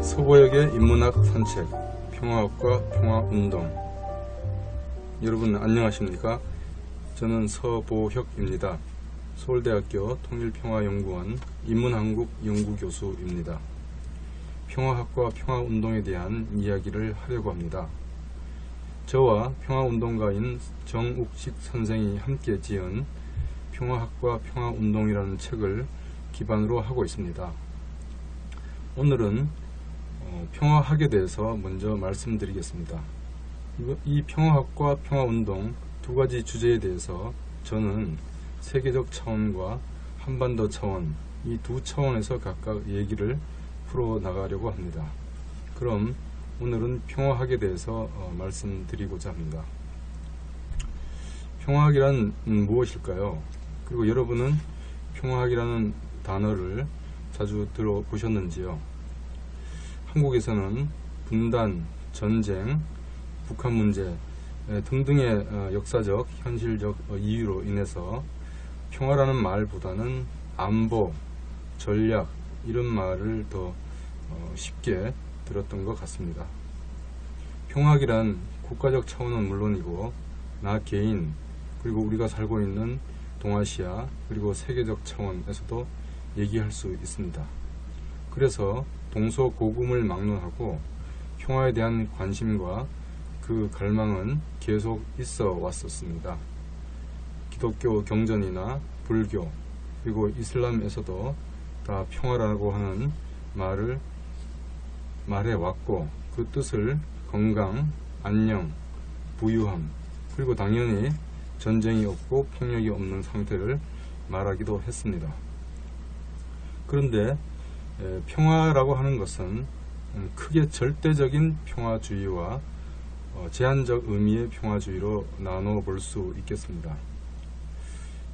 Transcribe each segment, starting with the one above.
서보역의 인문학 산책, 평화학과 평화운동. 여러분 안녕하십니까? 저는 서보혁입니다. 서울대학교 통일평화연구원 인문한국 연구교수입니다. 평화학과 평화운동에 대한 이야기를 하려고 합니다. 저와 평화운동가인 정욱식 선생이 함께 지은 평화학과 평화운동이라는 책을 기반으로 하고 있습니다. 오늘은 평화학에 대해서 먼저 말씀드리겠습니다. 이 평화학과 평화운동 두 가지 주제에 대해서 저는 세계적 차원과 한반도 차원, 이 두 차원에서 각각 얘기를 풀어나가려고 합니다. 그럼 오늘은 평화학에 대해서 말씀드리고자 합니다. 평화학이란 무엇일까요? 그리고 여러분은 평화학이라는 단어를 자주 들어보셨는지요? 한국에서는 분단, 전쟁, 북한 문제 등등의 역사적, 현실적 이유로 인해서 평화라는 말보다는 안보, 전략 이런 말을 더 쉽게 들었던 것 같습니다. 평화학이란 국가적 차원은 물론이고 나 개인 그리고 우리가 살고 있는 동아시아 그리고 세계적 차원에서도 얘기할 수 있습니다. 그래서 동서고금을 막론하고 평화에 대한 관심과 그 갈망은 계속 있어 왔었습니다. 기독교 경전이나 불교 그리고 이슬람에서도 다 평화라고 하는 말을 말해왔고 그 뜻을 건강, 안녕, 부유함 그리고 당연히 전쟁이 없고 폭력이 없는 상태를 말하기도 했습니다. 그런데 평화라고 하는 것은 크게 절대적인 평화주의와 제한적 의미의 평화주의로 나눠 볼 수 있겠습니다.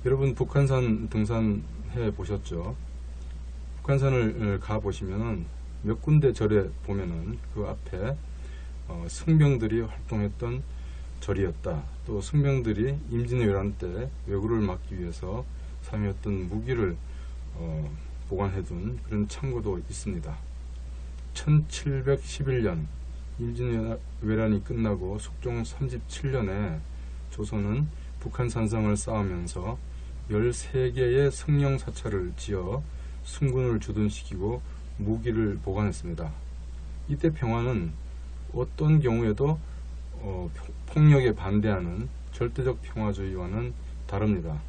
여러분 북한산 등산해 보셨죠? 북한산을 가 보시면은 몇 군데 절에 보면은 그 앞에 승병들이 활동했던 절이었다. 또 승병들이 임진왜란 때 왜구를 막기 위해서 사용했던 무기를 보관해둔 그런 창고도 있습니다. 1711년 임진왜란이 끝나고 숙종 37년에 조선은 북한산성을 쌓으면서 13개의 승용사찰을 지어 승군을 주둔시키고 무기를 보관했습니다. 이때 평화는 어떤 경우에도 폭력에 반대하는 절대적 평화주의와는 다릅니다.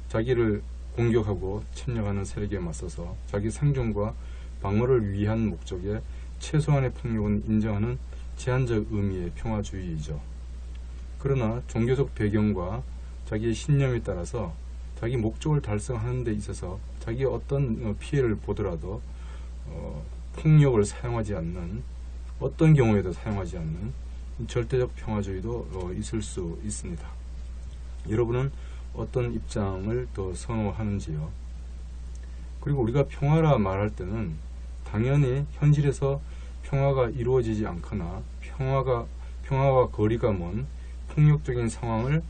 자기를 공격하고 침략하는 세력에 맞서서 자기 생존과 방어를 위한 목적에 최소한의 폭력은 인정하는 제한적 의미의 평화주의이죠. 그러나 종교적 배경과 자기의 신념에 따라서 자기 목적을 달성하는 데 있어서 자기 어떤 피해를 보더라도 폭력을 사용하지 않는 어떤 경우에도 사용하지 않는 절대적 평화주의도 있을 수 있습니다. 여러분은 어떤 입장을 더 선호하는지요? 그리고 우리가 평화라 말할 때는 당연히 현실에서 평화가 이루어지지 않거나 평화와 거리가 먼 폭력적인 상황을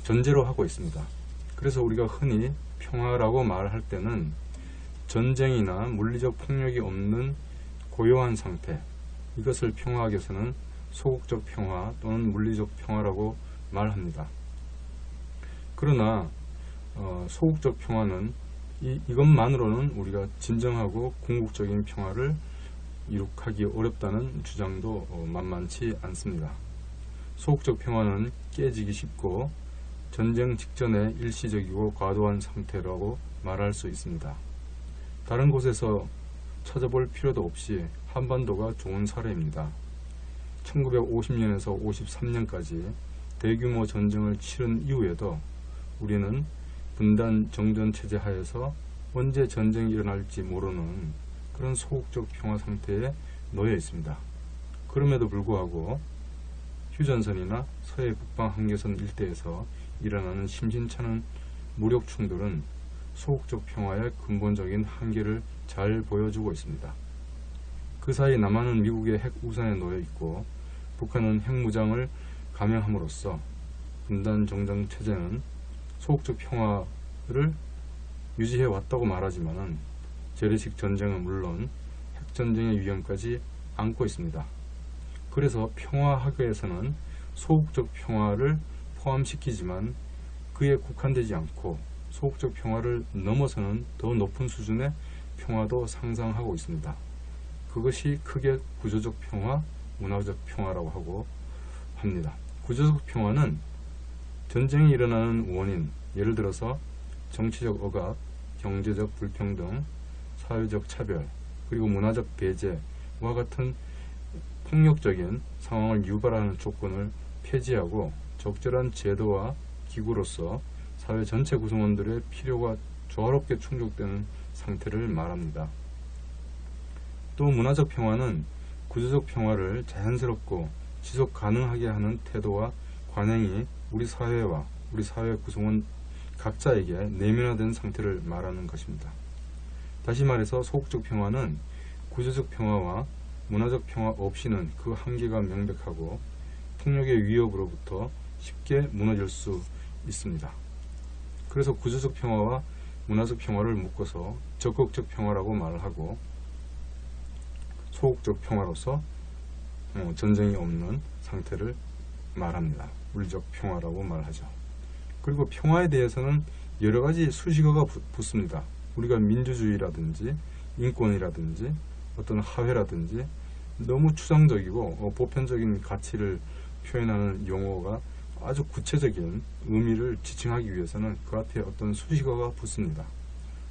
전제로 하고 있습니다. 그래서 우리가 흔히 평화라고 말할 때는 전쟁이나 물리적 폭력이 없는 고요한 상태, 이것을 평화학에서는 소극적 평화 또는 물리적 평화라고 말합니다. 그러나 소극적 평화는 이것만으로는 우리가 진정하고 궁극적인 평화를 이룩하기 어렵다는 주장도 만만치 않습니다. 소극적 평화는 깨지기 쉽고 전쟁 직전에 일시적이고 과도한 상태라고 말할 수 있습니다. 다른 곳에서 찾아볼 필요도 없이 한반도가 좋은 사례입니다. 1950년에서 53년까지 대규모 전쟁을 치른 이후에도 우리는 분단 정전 체제 하에서 언제 전쟁이 일어날지 모르는 그런 소극적 평화 상태에 놓여 있습니다. 그럼에도 불구하고 휴전선이나 서해 북방 한계선 일대에서 일어나는 심심찮은 무력 충돌은 소극적 평화의 근본적인 한계를 잘 보여주고 있습니다. 그 사이 남한은 미국의 핵 우산에 놓여 있고 북한은 핵무장을 감행함으로써 분단 정전 체제는 소극적 평화를 유지해 왔다고 말하지만은 재래식 전쟁은 물론 핵전쟁의 위험까지 안고 있습니다. 그래서 평화학에서는 소극적 평화를 포함시키지만 그에 국한되지 않고 소극적 평화를 넘어서는 더 높은 수준의 평화도 상상하고 있습니다. 그것이 크게 구조적 평화, 문화적 평화라고 하고 합니다. 구조적 평화는 전쟁이 일어나는 원인, 예를 들어서 정치적 억압, 경제적 불평등, 사회적 차별, 그리고 문화적 배제와 같은 폭력적인 상황을 유발하는 조건을 폐지하고 적절한 제도와 기구로서 사회 전체 구성원들의 필요가 조화롭게 충족되는 상태를 말합니다. 또 문화적 평화는 구조적 평화를 자연스럽고 지속 가능하게 하는 태도와 관행이 우리 사회와 우리 사회 구성원 각자에게 내면화된 상태를 말하는 것입니다. 다시 말해서 소극적 평화는 구조적 평화와 문화적 평화 없이는 그 한계가 명백하고 폭력의 위협으로부터 쉽게 무너질 수 있습니다. 그래서 구조적 평화와 문화적 평화를 묶어서 적극적 평화라고 말을 하고 소극적 평화로서 전쟁이 없는 상태를 말합니다. 물리적 평화라고 말하죠. 그리고 평화에 대해서는 여러 가지 수식어가 붙습니다. 우리가 민주주의라든지 인권이라든지 어떤 화해라든지 너무 추상적이고 보편적인 가치를 표현하는 용어가 아주 구체적인 의미를 지칭하기 위해서는 그 앞에 어떤 수식어가 붙습니다.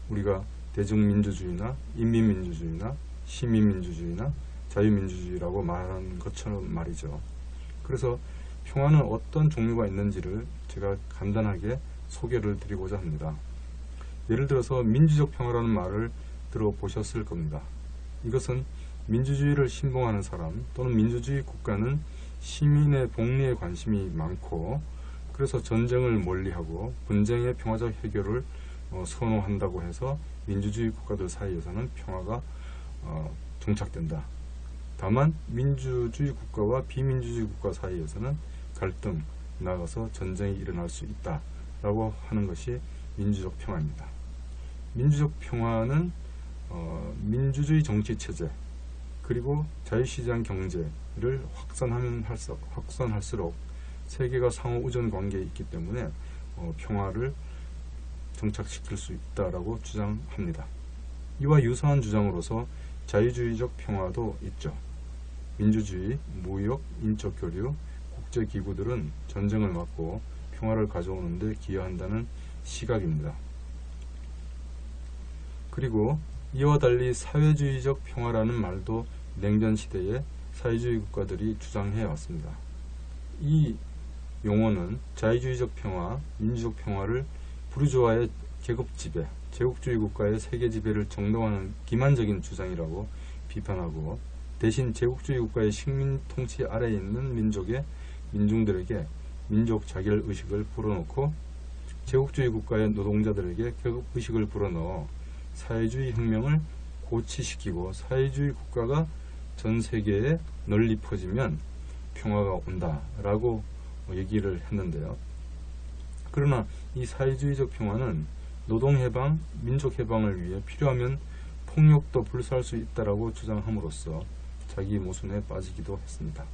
우리가 대중민주주의나 인민민주주의나 시민민주주의나 자유민주주의라고 말하는 것처럼 말이죠. 그래서 평화는 어떤 종류가 있는지를 제가 간단하게 소개를 드리고자 합니다. 예를 들어서 민주적 평화라는 말을 들어보셨을 겁니다. 이것은 민주주의를 신봉하는 사람 또는 민주주의 국가는 시민의 복리에 관심이 많고 그래서 전쟁을 멀리하고 분쟁의 평화적 해결을 선호한다고 해서 민주주의 국가들 사이에서는 평화가 정착된다. 다만 민주주의 국가와 비민주주의 국가 사이에서는 갈등, 나아가서 전쟁이 일어날 수 있다라고 하는 것이 민주적 평화입니다. 민주적 평화는 민주주의 정치체제 그리고 자유시장 경제를 확산할수록 세계가 상호 의존 관계에 있기 때문에 평화를 정착시킬 수 있다라고 주장합니다. 이와 유사한 주장으로서 자유주의적 평화도 있죠. 민주주의, 무역, 인적 교류, 국제기구들은 전쟁을 막고 평화를 가져오는 데 기여한다는 시각입니다. 그리고 이와 달리 사회주의적 평화라는 말도 냉전 시대에 사회주의 국가들이 주장해 왔습니다. 이 용어는 자유주의적 평화, 민주적 평화를 부르주아의 계급 지배, 제국주의 국가의 세계 지배를 정당화하는 기만적인 주장이라고 비판하고 대신 제국주의 국가의 식민 통치 아래에 있는 민중들에게 민족 자결 의식을 불어넣고 제국주의 국가의 노동자들에게 계급 의식을 불어넣어 사회주의 혁명을 고취시키고 사회주의 국가가 전 세계에 널리 퍼지면 평화가 온다라고 얘기를 했는데요. 그러나 이 사회주의적 평화는 노동해방, 민족해방을 위해 필요하면 폭력도 불사할 수 있다라고 주장함으로써 자기 모순에 빠지기도 했습니다.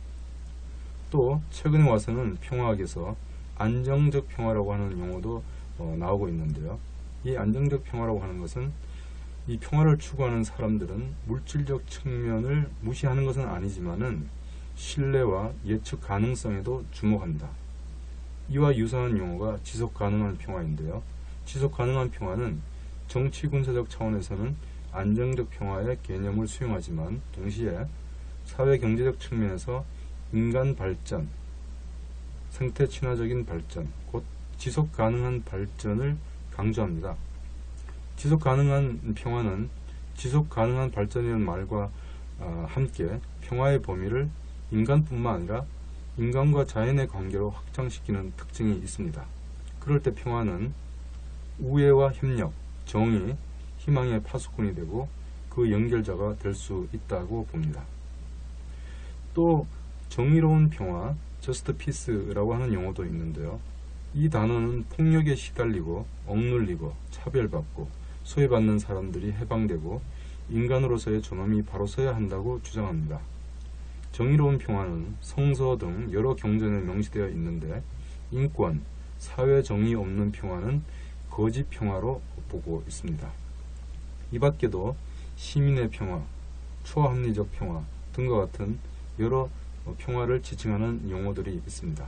또 최근에 와서는 평화학에서 안정적 평화라고 하는 용어도 나오고 있는데요. 이 안정적 평화라고 하는 것은 이 평화를 추구하는 사람들은 물질적 측면을 무시하는 것은 아니지만은 신뢰와 예측 가능성에도 주목한다. 이와 유사한 용어가 지속 가능한 평화인데요. 지속 가능한 평화는 정치 군사적 차원에서는 안정적 평화의 개념을 수용하지만 동시에 사회 경제적 측면에서 인간 발전, 생태 친화적인 발전, 곧 지속 가능한 발전을 강조합니다. 지속 가능한 평화는 지속 가능한 발전이라는 말과 함께 평화의 범위를 인간뿐만 아니라 인간과 자연의 관계로 확장시키는 특징이 있습니다. 그럴 때 평화는 우애와 협력, 정의, 희망의 파수꾼이 되고 그 연결자가 될 수 있다고 봅니다. 또 정의로운 평화, 저스트 피스라고 하는 용어도 있는데요. 이 단어는 폭력에 시달리고 억눌리고 차별받고 소외받는 사람들이 해방되고 인간으로서의 존엄이 바로 서야 한다고 주장합니다. 정의로운 평화는 성서 등 여러 경전에 명시되어 있는데 인권, 사회 정의 없는 평화는 거짓 평화로 보고 있습니다. 이 밖에도 시민의 평화, 초합리적 평화 등과 같은 여러 평화를 지칭하는 용어들이 있습니다.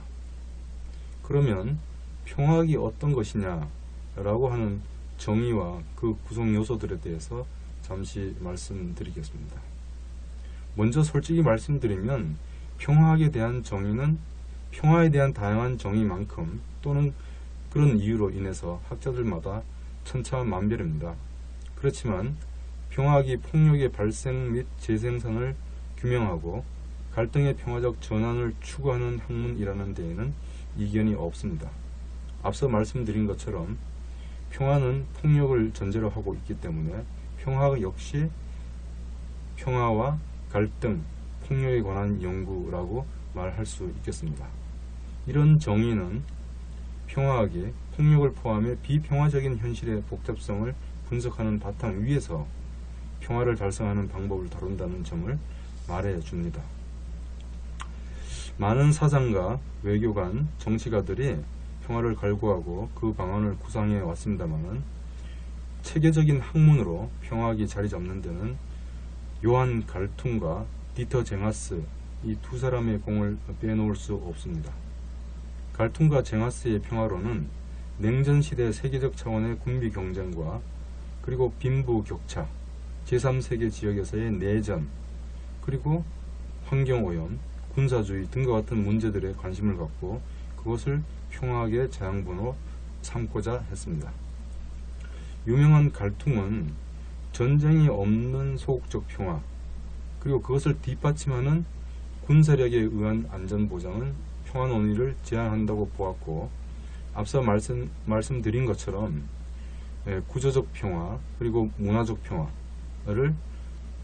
그러면 평화학이 어떤 것이냐라고 하는 정의와 그 구성 요소들에 대해서 잠시 말씀드리겠습니다. 먼저 솔직히 말씀드리면 평화학에 대한 정의는 평화에 대한 다양한 정의만큼 또는 그런 이유로 인해서 학자들마다 천차만별입니다. 그렇지만 평화학이 폭력의 발생 및 재생산을 규명하고 갈등의 평화적 전환을 추구하는 학문이라는 데에는 이견이 없습니다. 앞서 말씀드린 것처럼 평화는 폭력을 전제로 하고 있기 때문에 평화학 역시 평화와 갈등, 폭력에 관한 연구라고 말할 수 있겠습니다. 이런 정의는 평화학이 폭력을 포함해 비평화적인 현실의 복잡성을 분석하는 바탕 위에서 평화를 달성하는 방법을 다룬다는 점을 말해 줍니다. 많은 사상가, 외교관, 정치가들이 평화를 갈구하고 그 방안을 구상해 왔습니다만 체계적인 학문으로 평화학이 자리 잡는 데는 요한 갈퉁과 디터 쟁하스 이 두 사람의 공을 빼놓을 수 없습니다. 갈퉁과 쟁하스의 평화론은 냉전시대 세계적 차원의 군비 경쟁과 그리고 빈부 격차, 제3세계 지역에서의 내전, 그리고 환경오염, 군사주의 등과 같은 문제들에 관심을 갖고 그것을 평화학의 자양분으로 삼고자 했습니다. 유명한 갈퉁은 전쟁이 없는 소극적 평화, 그리고 그것을 뒷받침하는 군사력에 의한 안전보장은 평화 논의를 제한한다고 보았고, 앞서 말씀드린 것처럼 구조적 평화 그리고 문화적 평화를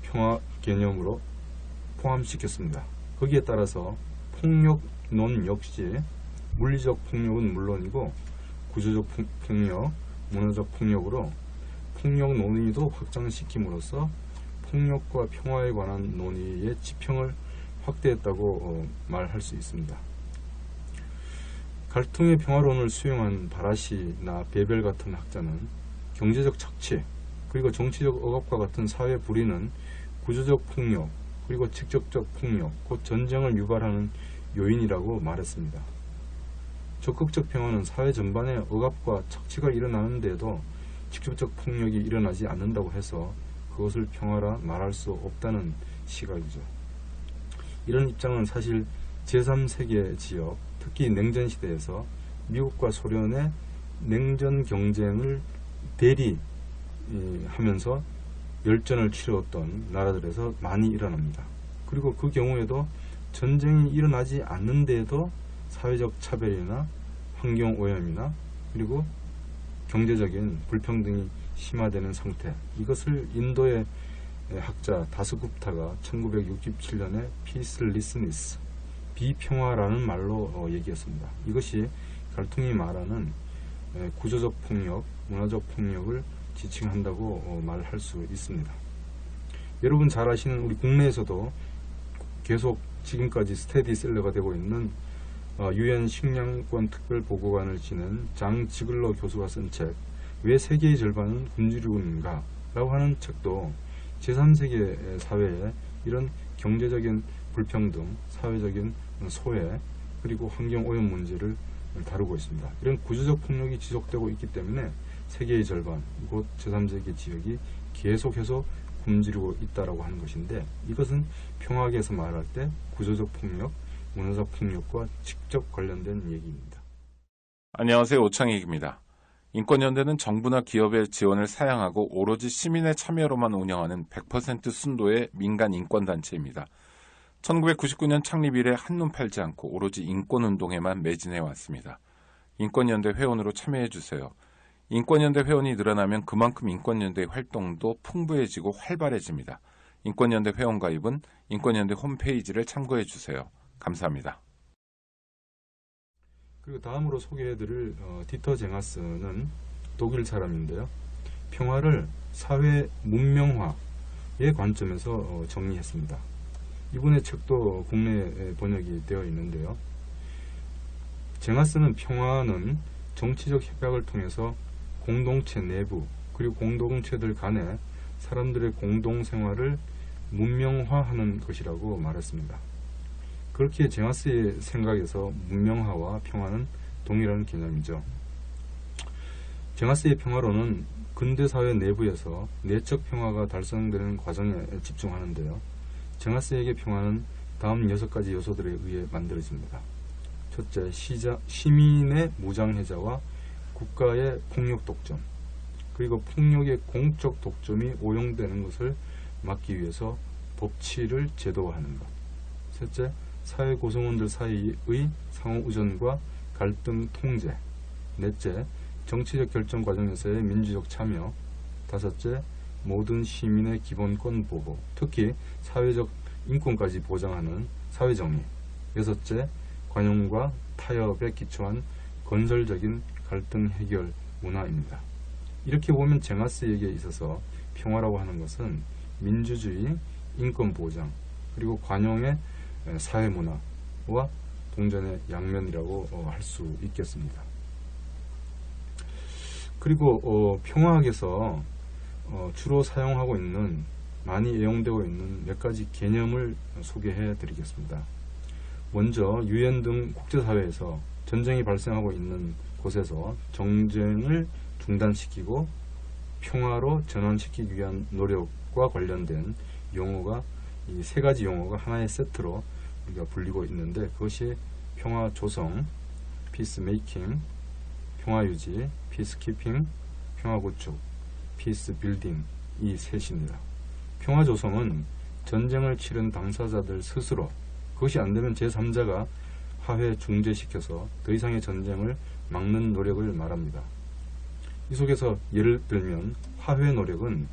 평화 개념으로 포함시켰습니다. 거기에 따라서 폭력론 역시 물리적 폭력은 물론이고 구조적 폭력, 문화적 폭력으로 폭력 논의도 확장시킴으로써 폭력과 평화에 관한 논의의 지평을 확대했다고 말할 수 있습니다. 갈퉁의 평화론을 수용한 바라시나 베벨 같은 학자는 경제적 착취 그리고 정치적 억압과 같은 사회 불의는 구조적 폭력 그리고 직접적 폭력, 곧 전쟁을 유발하는 요인이라고 말했습니다. 적극적 평화는 사회 전반에 억압과 착취가 일어나는데도 직접적 폭력이 일어나지 않는다고 해서 그것을 평화라 말할 수 없다는 시각이죠. 이런 입장은 사실 제3세계 지역, 특히 냉전시대에서 미국과 소련의 냉전 경쟁을 대리하면서 열전을 치루었던 나라들에서 많이 일어납니다. 그리고 그 경우에도 전쟁이 일어나지 않는데도 사회적 차별이나 환경오염이나 그리고 경제적인 불평등이 심화되는 상태, 이것을 인도의 학자 다스굽타가 1967년에 피스리스니스, 비평화라는 말로 얘기했습니다. 이것이 갈퉁이 말하는 구조적 폭력, 문화적 폭력을 지칭한다고 말할 수 있습니다. 여러분 잘 아시는 우리 국내에서도 계속 지금까지 스테디셀러가 되고 있는 유엔 식량권 특별보고관을 지낸 장 지글러 교수가 쓴 책 왜 세계의 절반은 굶주리고 있는가 라고 하는 책도 제3세계 사회에 이런 경제적인 불평등, 사회적인 소외, 그리고 환경오염 문제를 다루고 있습니다. 이런 구조적 폭력이 지속되고 있기 때문에 세계의 절반, 곧 제3세계 지역이 계속해서 굶주리고 있다라고 하는 것인데, 이것은 평화학에서 말할 때 구조적 폭력, 문화적 폭력과 직접 관련된 얘기입니다. 안녕하세요. 오창익입니다. 인권연대는 정부나 기업의 지원을 사양하고 오로지 시민의 참여로만 운영하는 100% 순도의 민간 인권단체입니다. 1999년 창립 이래 한눈 팔지 않고 오로지 인권운동에만 매진해 왔습니다. 인권연대 회원으로 참여해주세요. 인권연대 회원이 늘어나면 그만큼 인권연대의 활동도 풍부해지고 활발해집니다. 인권연대 회원 가입은 인권연대 홈페이지를 참고해 주세요. 감사합니다. 그리고 다음으로 소개해드릴 디터 쟁하스는 독일 사람인데요. 평화를 사회 문명화의 관점에서 정리했습니다. 이분의 책도 국내에 번역이 되어 있는데요. 쟁하스는 평화는 정치적 협약을 통해서 공동체 내부 그리고 공동체들 간의 사람들의 공동생활을 문명화하는 것이라고 말했습니다. 그렇게 쟁하스의 생각에서 문명화와 평화는 동일한 개념이죠. 쟁하스의 평화론은 근대사회 내부에서 내적 평화가 달성되는 과정에 집중하는데요. 쟁하스에게 평화는 다음 6가지 요소들에 의해 만들어집니다. 첫째, 시민의 무장해제와 국가의 폭력 독점, 그리고 폭력의 공적 독점이 오용되는 것을 막기 위해서 법치를 제도화하는 것. 셋째, 사회 구성원들 사이의 상호 의존과 갈등 통제. 넷째, 정치적 결정 과정에서의 민주적 참여. 다섯째, 모든 시민의 기본권 보호, 특히 사회적 인권까지 보장하는 사회정의. 여섯째, 관용과 타협에 기초한 건설적인 갈등 해결 문화입니다. 이렇게 보면 쟁하스에게 있어서 평화라고 하는 것은 민주주의, 인권 보장, 그리고 관용의 사회 문화와 동전의 양면이라고 할 수 있겠습니다. 그리고 평화학에서 주로 사용하고 있는, 많이 애용되고 있는 몇 가지 개념을 소개해 드리겠습니다. 먼저 유엔 등 국제사회에서 전쟁이 발생하고 있는 곳에서 정쟁을 중단시키고 평화로 전환시키기 위한 노력과 관련된 용어가, 이 3가지 용어가 하나의 세트로 우리가 불리고 있는데, 그것이 평화 조성, peace making, 평화 유지, peace keeping, 평화 구축, peace building, 이 셋입니다. 평화 조성은 전쟁을 치른 당사자들 스스로, 그것이 안되면 제3자가 화해 중재시켜서 더 이상의 전쟁을 막는 노력을 말합니다. 이 속에서 예를 들면 화해 노력은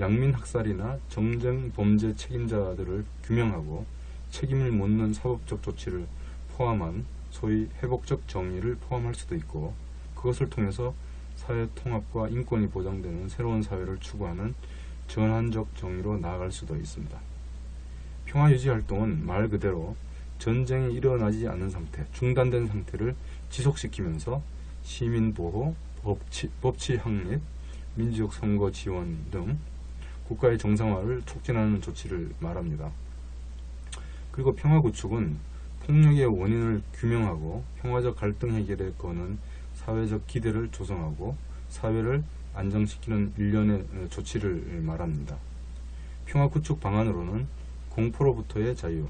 양민학살이나 정쟁 범죄 책임자들을 규명하고 책임을 묻는 사법적 조치를 포함한 소위 회복적 정의를 포함할 수도 있고, 그것을 통해서 사회 통합과 인권이 보장되는 새로운 사회를 추구하는 전환적 정의로 나아갈 수도 있습니다. 평화유지 활동은 말 그대로 전쟁이 일어나지 않는 상태, 중단된 상태를 지속시키면서 시민보호, 법치 확립, 민주적 선거 지원 등 국가의 정상화를 촉진하는 조치를 말합니다. 그리고 평화구축은 폭력의 원인을 규명하고 평화적 갈등 해결에 거는 사회적 기대를 조성하고 사회를 안정시키는 일련의 조치를 말합니다. 평화구축 방안으로는 공포로부터의 자유,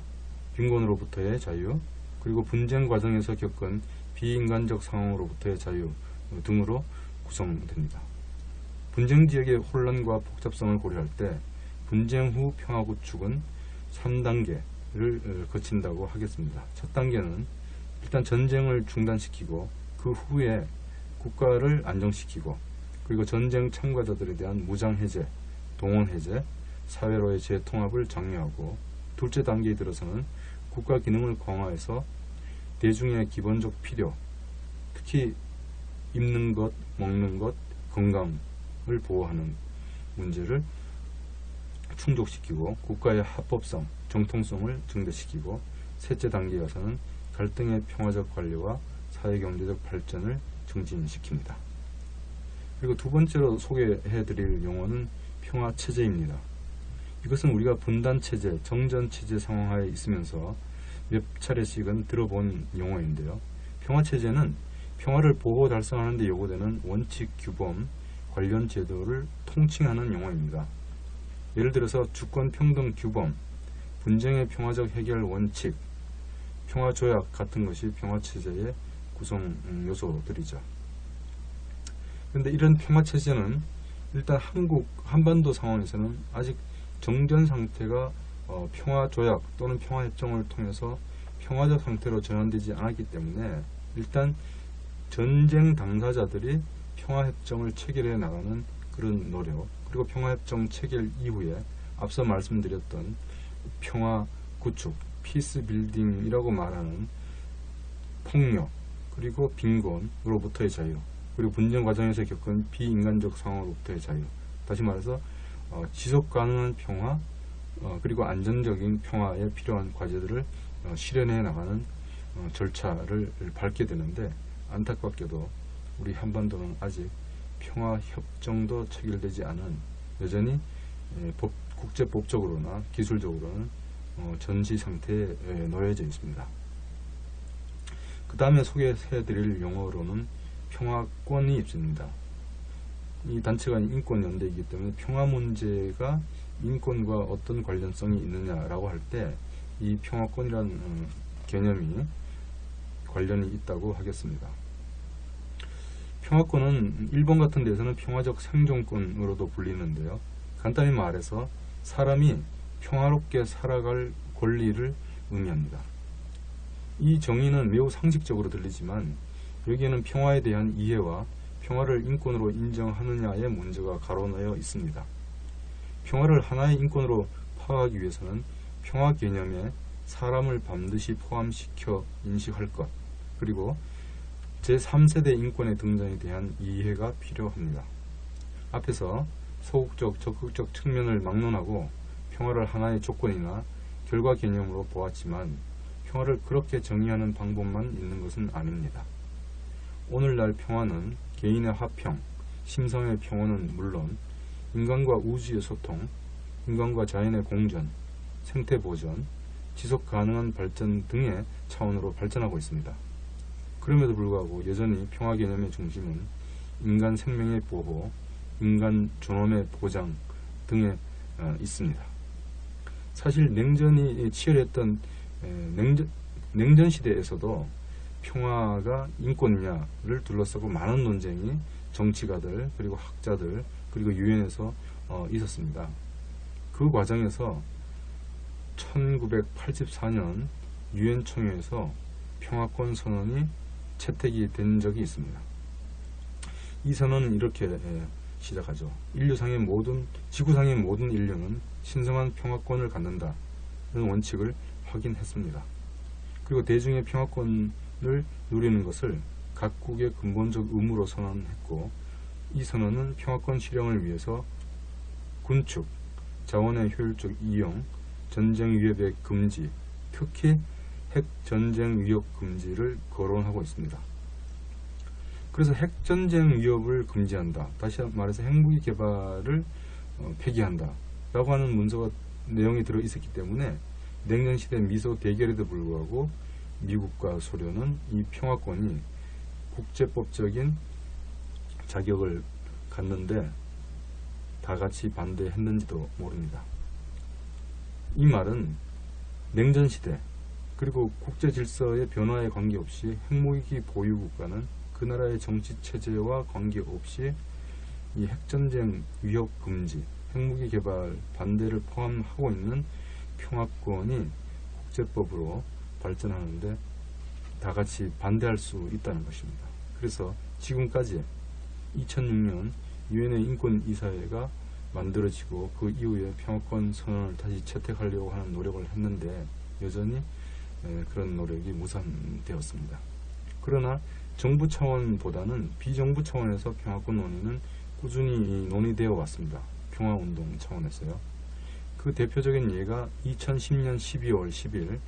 빈곤으로부터의 자유, 그리고 분쟁 과정에서 겪은 비인간적 상황으로부터의 자유 등으로 구성됩니다. 분쟁 지역의 혼란과 복잡성을 고려할 때 분쟁 후 평화구축은 3단계를 거친다고 하겠습니다. 첫 단계는 일단 전쟁을 중단시키고 그 후에 국가를 안정시키고, 그리고 전쟁 참가자들에 대한 무장해제, 동원해제, 사회로의 재통합을 장려하고, 둘째 단계에 들어서는 국가 기능을 강화해서 대중의 기본적 필요, 특히 입는 것, 먹는 것, 건강을 보호하는 문제를 충족시키고 국가의 합법성, 정통성을 증대시키고, 셋째 단계에 가서는 갈등의 평화적 관리와 사회경제적 발전을 증진시킵니다. 그리고 두 번째로 소개해드릴 용어는 평화체제입니다. 이것은 우리가 분단체제, 정전체제 상황하에 있으면서 몇 차례씩은 들어본 용어인데요. 평화체제는 평화를 보호 달성하는 데 요구되는 원칙, 규범, 관련 제도를 통칭하는 용어입니다. 예를 들어서 주권평등 규범, 분쟁의 평화적 해결 원칙, 평화조약 같은 것이 평화체제의 구성 요소들이죠. 그런데 이런 평화체제는 일단 한반도 상황에서는 아직 정전 상태가 평화조약 또는 평화협정을 통해서 평화적 상태로 전환되지 않았기 때문에 일단 전쟁 당사자들이 평화협정을 체결해 나가는 그런 노력, 그리고 평화협정 체결 이후에 앞서 말씀드렸던 평화 구축, 피스 빌딩이라고 말하는 폭력, 그리고 빈곤으로부터의 자유, 그리고 분쟁 과정에서 겪은 비인간적 상황으로부터의 자유, 다시 말해서 지속 가능한 평화, 그리고 안정적인 평화에 필요한 과제들을 실현해 나가는 절차를 밟게 되는데, 안타깝게도 우리 한반도는 아직 평화협정도 체결되지 않은, 여전히 국제법적으로나 기술적으로는 전시 상태에 놓여져 있습니다. 그 다음에 소개해드릴 용어로는 평화권이 있습니다. 이 단체가 인권연대이기 때문에 평화 문제가 인권과 어떤 관련성이 있느냐라고 할 때 이 평화권이라는 개념이 관련이 있다고 하겠습니다. 평화권은 일본 같은 데서는 평화적 생존권으로도 불리는데요. 간단히 말해서 사람이 평화롭게 살아갈 권리를 의미합니다. 이 정의는 매우 상식적으로 들리지만 여기에는 평화에 대한 이해와 평화를 인권으로 인정하느냐의 문제가 가로놓여 있습니다. 평화를 하나의 인권으로 파악하기 위해서는 평화 개념에 사람을 반드시 포함시켜 인식할 것, 그리고 제3세대 인권의 등장에 대한 이해가 필요합니다. 앞에서 소극적, 적극적 측면을 막론하고 평화를 하나의 조건이나 결과 개념으로 보았지만 평화를 그렇게 정의하는 방법만 있는 것은 아닙니다. 오늘날 평화는 개인의 화평, 심성의 평화는 물론 인간과 우주의 소통, 인간과 자연의 공존, 생태 보전, 지속 가능한 발전 등의 차원으로 발전하고 있습니다. 그럼에도 불구하고 여전히 평화 개념의 중심은 인간 생명의 보호, 인간 존엄의 보장 등에 있습니다. 사실 냉전이 치열했던 냉전 시대에서도 평화가 인권이냐를 둘러싸고 많은 논쟁이 정치가들, 그리고 학자들, 그리고 유엔에서 있었습니다. 그 과정에서 1984년 유엔 총회에서 평화권 선언이 채택이 된 적이 있습니다. 이 선언은 이렇게 시작하죠. 지구상의 모든 인류는 신성한 평화권을 갖는다는 원칙을 확인했습니다. 그리고 대중의 평화권을 누리는 것을 각국의 근본적 의무로 선언했고, 이 선언은 평화권 실현을 위해서 군축, 자원의 효율적 이용, 전쟁 위협의 금지, 특히 핵전쟁 위협 금지를 거론하고 있습니다. 그래서 핵전쟁 위협을 금지한다, 다시 말해서 핵무기 개발을 폐기한다 라고 하는 문서가 내용이 들어 있었기 때문에 냉전시대 미소 대결에도 불구하고 미국과 소련은 이 평화권이 국제법적인 자격을 갖는데 다 같이 반대했는지도 모릅니다. 이 말은 냉전시대 그리고 국제질서의 변화에 관계없이 핵무기 보유 국가는 그 나라의 정치체제와 관계없이 이 핵전쟁 위협 금지, 핵무기 개발 반대를 포함하고 있는 평화권이 국제법으로 발전하는데 다 같이 반대할 수 있다는 것입니다. 그래서 지금까지 2006년 유엔의 인권이사회가 만들어지고 그 이후에 평화권 선언을 다시 채택하려고 하는 노력을 했는데 여전히 그런 노력이 무산되었습니다. 그러나 정부 차원보다는 비정부 차원에서 평화권 논의는 꾸준히 논의되어 왔습니다. 평화운동 차원에서요. 그 대표적인 예가 2010년 12월 10일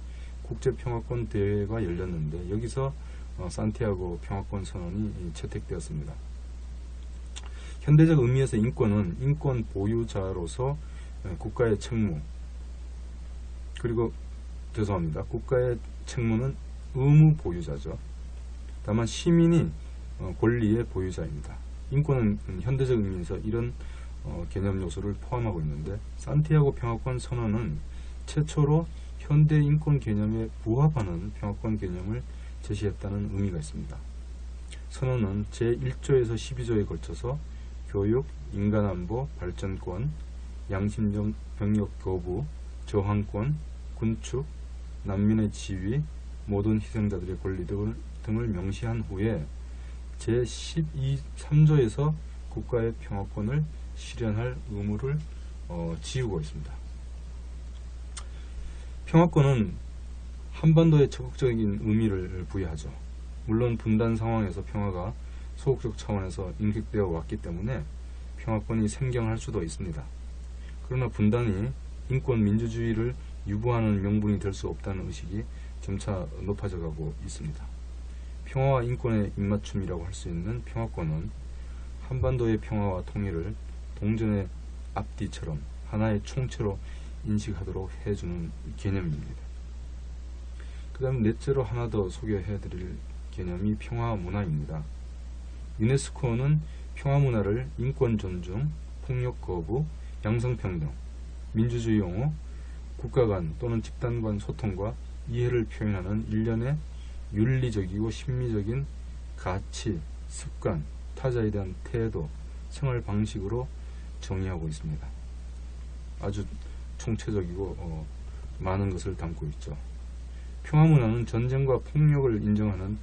국제평화권 대회가 열렸는데 여기서 산티아고 평화권 선언이 채택되었습니다. 현대적 의미에서 인권은 인권 보유자로서 국가의 책무, 그리고 국가의 책무는 의무 보유자죠. 다만 시민이 권리의 보유자입니다. 인권은 현대적 의미에서 이런 개념 요소를 포함하고 있는데 산티아고 평화권 선언은 최초로 현대 인권 개념에 부합하는 평화권 개념을 제시했다는 의미가 있습니다. 선언은 제1조에서 12조에 걸쳐서 교육, 인간안보, 발전권, 양심적 병력 거부, 저항권, 군축, 난민의 지위, 모든 희생자들의 권리 등을 명시한 후에 제3조에서 국가의 평화권을 실현할 의무를 지우고 있습니다. 평화권은 한반도에 적극적인 의미를 부여하죠. 물론 분단 상황에서 평화가 소극적 차원에서 인식되어 왔기 때문에 평화권이 생경할 수도 있습니다. 그러나 분단이 인권 민주주의를 유보하는 명분이 될 수 없다는 의식이 점차 높아져 가고 있습니다. 평화와 인권의 입맞춤이라고 할 수 있는 평화권은 한반도의 평화와 통일을 동전의 앞뒤처럼 하나의 총체로 인식하도록 해주는 개념입니다. 그 다음 넷째로 하나 더 소개해드릴 개념이 평화문화입니다. 유네스코는 평화문화를 인권 존중, 폭력 거부, 양성평등, 민주주의 옹호, 국가 간 또는 집단 간 소통과 이해를 표현하는 일련의 윤리적이고 심리적인 가치, 습관, 타자에 대한 태도, 생활 방식으로 정의하고 있습니다. 아주 총체적이고 많은 것을 담고 있죠. 평화문화는 전쟁과 폭력을 인정하는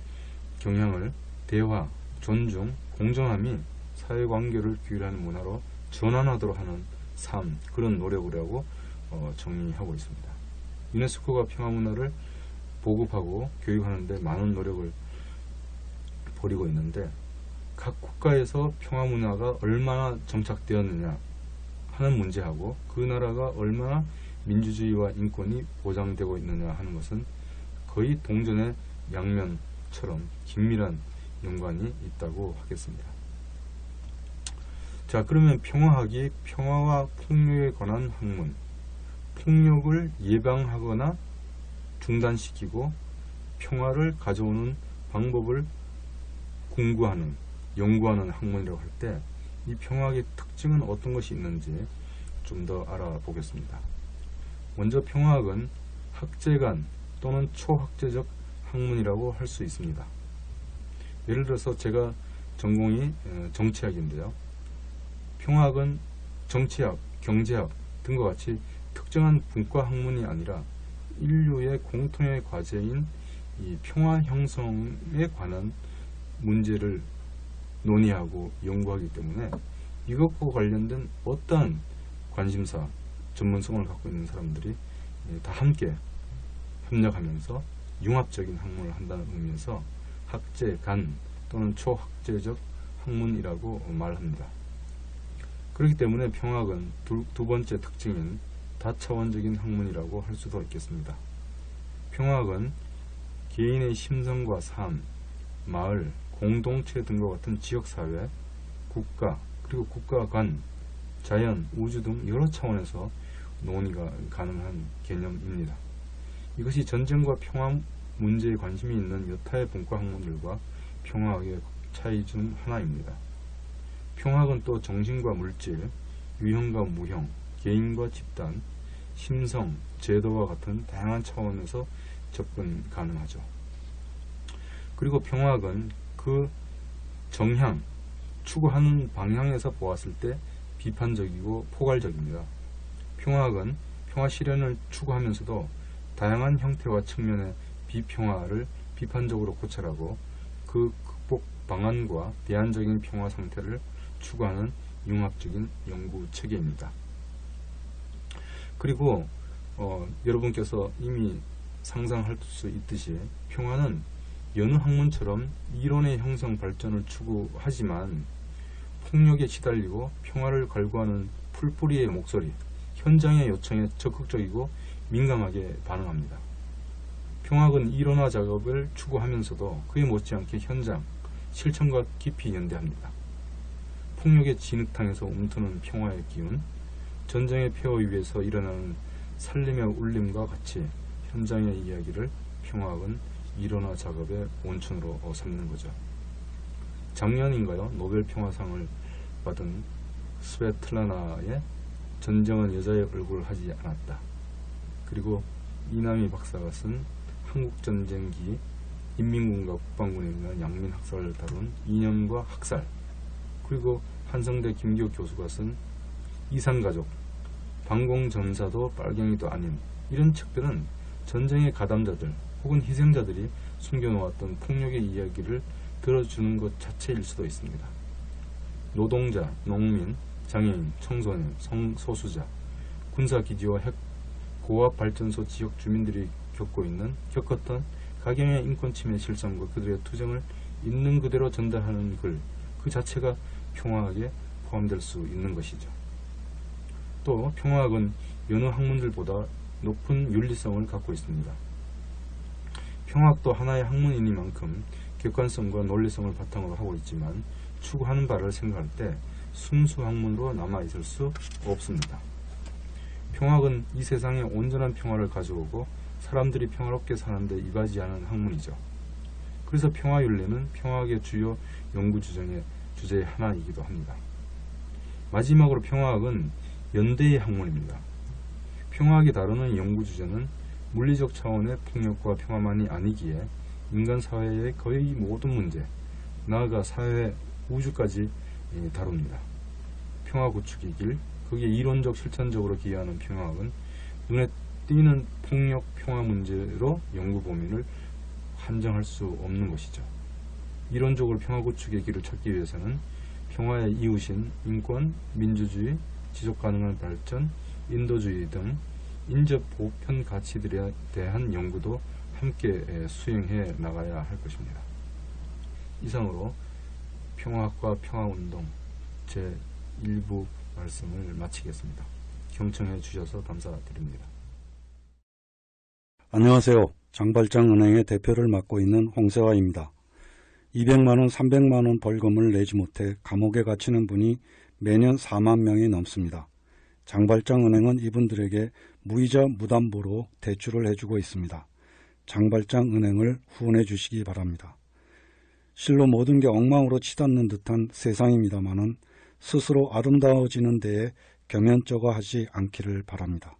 경향을 대화, 존중, 공정함이 사회관계를 규율하는 문화로 전환하도록 하는 삶, 그런 노력이라고 정의하고 있습니다. 유네스코가 평화문화를 보급하고 교육하는데 많은 노력을 벌이고 있는데 각 국가에서 평화문화가 얼마나 정착되었느냐 하는 문제하고 그 나라가 얼마나 민주주의와 인권이 보장되고 있느냐 하는 것은 거의 동전의 양면처럼 긴밀한 연관이 있다고 하겠습니다. 자, 그러면 평화학이 평화와 폭력에 관한 학문, 폭력을 예방하거나 중단시키고 평화를 가져오는 방법을 공부하는, 연구하는 학문이라고 할 때 이 평화학의 특징은 어떤 것이 있는지 좀 더 알아보겠습니다. 먼저 평화학은 학제간 또는 초학제적 학문이라고 할 수 있습니다. 예를 들어서 제가 전공이 정치학인데요. 평화학은 정치학, 경제학 등과 같이 특정한 분과 학문이 아니라 인류의 공통의 과제인 이 평화 형성에 관한 문제를 논의하고 연구하기 때문에 이것과 관련된 어떠한 관심사, 전문성을 갖고 있는 사람들이 다 함께 협력하면서 융합적인 학문을 한다는 의미에서 학제, 간 또는 초학제적 학문이라고 말합니다. 그렇기 때문에 평화학은 두 번째 특징인 다차원적인 학문이라고 할 수도 있겠습니다. 평화학은 개인의 심성과 삶, 마을, 공동체 등과 같은 지역사회, 국가, 그리고 국가 간, 자연, 우주 등 여러 차원에서 논의가 가능한 개념입니다. 이것이 전쟁과 평화 문제에 관심이 있는 여타의 분과 학문들과 평화학의 차이 중 하나입니다. 평화학은 또 정신과 물질, 유형과 무형, 개인과 집단, 심성, 제도와 같은 다양한 차원에서 접근 가능하죠. 그리고 평화학은 그 정향, 추구하는 방향에서 보았을 때 비판적이고 포괄적입니다. 평화학은 평화 실현을 추구하면서도 다양한 형태와 측면의 비평화를 비판적으로 고찰하고 그 극복 방안과 대안적인 평화 상태를 추구하는 융합적인 연구 체계입니다. 그리고 여러분께서 이미 상상할 수 있듯이 평화는 여느 학문처럼 이론의 형성 발전을 추구하지만 폭력에 시달리고 평화를 갈구하는 풀뿌리의 목소리, 현장의 요청에 적극적이고 민감하게 반응합니다. 평화학은 이론화 작업을 추구하면서도 그에 못지않게 현장, 실천과 깊이 연대합니다. 폭력의 진흙탕에서 움트는 평화의 기운, 전쟁의 폐허 위에서 일어나는 살림의 울림과 같이 현장의 이야기를 평화학은 이론화 작업의 원천으로 삼는 거죠. 작년인가요? 노벨 평화상을 받은 스베틀라나의 전쟁은 여자의 얼굴을 하지 않았다. 그리고 이남희 박사가 쓴 한국전쟁기 인민군과 국방군에 의한 양민학살을 다룬 이념과 학살, 그리고 한성대 김기호 교수가 쓴 이산가족, 방공전사도 빨갱이도 아닌, 이런 책들은 전쟁의 가담자들 혹은 희생자들이 숨겨놓았던 폭력의 이야기를 들어주는 것 자체일 수도 있습니다. 노동자, 농민, 장애인, 청소년, 성소수자, 군사기지와 핵 고압발전소 지역 주민들이 겪었던 각양의 인권침해 실상과 그들의 투쟁을 있는 그대로 전달하는 글, 그 자체가 평화학에 포함될 수 있는 것이죠. 또 평화학은 여느 학문들보다 높은 윤리성을 갖고 있습니다. 평화학도 하나의 학문이니만큼 객관성과 논리성을 바탕으로 하고 있지만 추구하는 바를 생각할 때 순수 학문으로 남아있을 수 없습니다. 평화학은 이 세상에 온전한 평화를 가져오고 사람들이 평화롭게 사는데 이바지하는 학문이죠. 그래서 평화윤리는 평화학의 주요 연구주제의 하나이기도 합니다. 마지막으로 평화학은 연대의 학문입니다. 평화학이 다루는 연구주제는 물리적 차원의 폭력과 평화만이 아니기에 인간 사회의 거의 모든 문제, 나아가 사회 우주까지 다룹니다. 평화 구축의 길, 거기에 이론적 실천적으로 기여하는 평화학은 눈에 띄는 폭력 평화 문제로 연구 범위를 한정할 수 없는 것이죠. 이론적으로 평화 구축의 길을 찾기 위해서는 평화의 이웃인 인권, 민주주의, 지속가능한 발전, 인도주의 등 인접 보편 가치들에 대한 연구도 함께 수행해 나가야 할 것입니다. 이상으로 평화학과 평화운동 제1부 말씀을 마치겠습니다. 경청해 주셔서 감사드립니다. 안녕하세요. 장발장은행의 대표를 맡고 있는 홍세화입니다. 200만원, 300만원 벌금을 내지 못해 감옥에 갇히는 분이 매년 4만 명이 넘습니다. 장발장은행은 이분들에게 무이자 무담보로 대출을 해주고 있습니다. 장발장은행을 후원해 주시기 바랍니다. 실로 모든 게 엉망으로 치닫는 듯한 세상입니다마는 스스로 아름다워지는 데에 겸연쩍어 하지 않기를 바랍니다.